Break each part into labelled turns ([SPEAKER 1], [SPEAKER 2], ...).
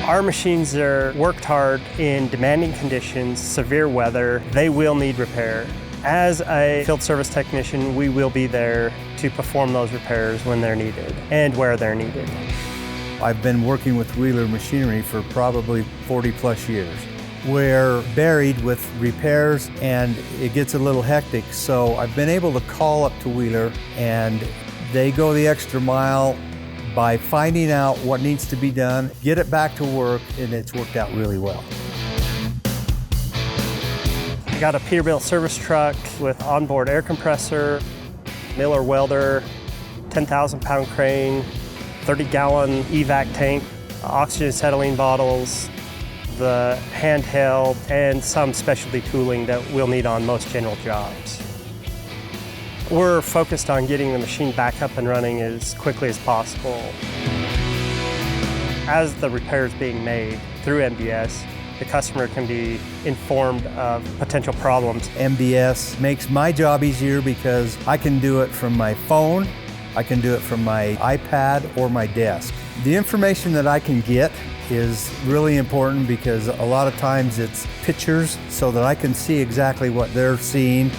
[SPEAKER 1] Our machines are worked hard in demanding conditions, severe weather. They will need repair. As a field service technician, we will be there to perform those repairs when they're needed and where they're needed.
[SPEAKER 2] I've been working with Wheeler Machinery for probably 40 plus years. We're buried with repairs and it gets a little hectic, so I've been able to call up to Wheeler and they go the extra mile by finding out what needs to be done, get it back to work, and it's worked out really well.
[SPEAKER 1] I got a Peterbilt service truck with onboard air compressor, Miller welder, 10,000 pound crane, 30-gallon evac tank, oxygen acetylene bottles, the handheld, and some specialty tooling that we'll need on most general jobs. We're focused on getting the machine back up and running as quickly as possible. As the repair is being made through MBS, the customer can be informed of potential problems.
[SPEAKER 2] MBS makes my job easier because I can do it from my phone, I can do it from my iPad or my desk. The information that I can get is really important because a lot of times it's pictures so that I can see exactly what they're seeing.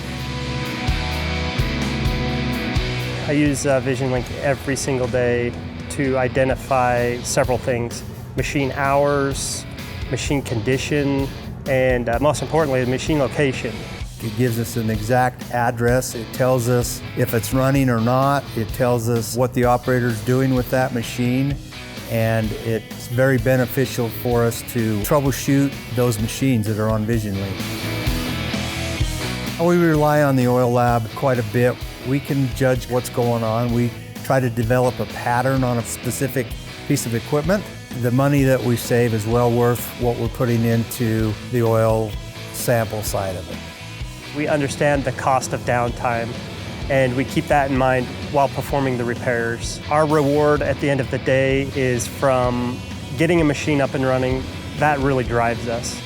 [SPEAKER 1] I use VisionLink every single day to identify several things: machine hours, machine condition, and most importantly, the machine location.
[SPEAKER 2] It gives us an exact address. It tells us if it's running or not. It tells us what the operator's doing with that machine, and it's very beneficial for us to troubleshoot those machines that are on VisionLink. We rely on the oil lab quite a bit. We can judge what's going on. We try to develop a pattern on a specific piece of equipment. The money that we save is well worth what we're putting into the oil sample side of it.
[SPEAKER 1] We understand the cost of downtime, and we keep that in mind while performing the repairs. Our reward at the end of the day is from getting a machine up and running. That really drives us.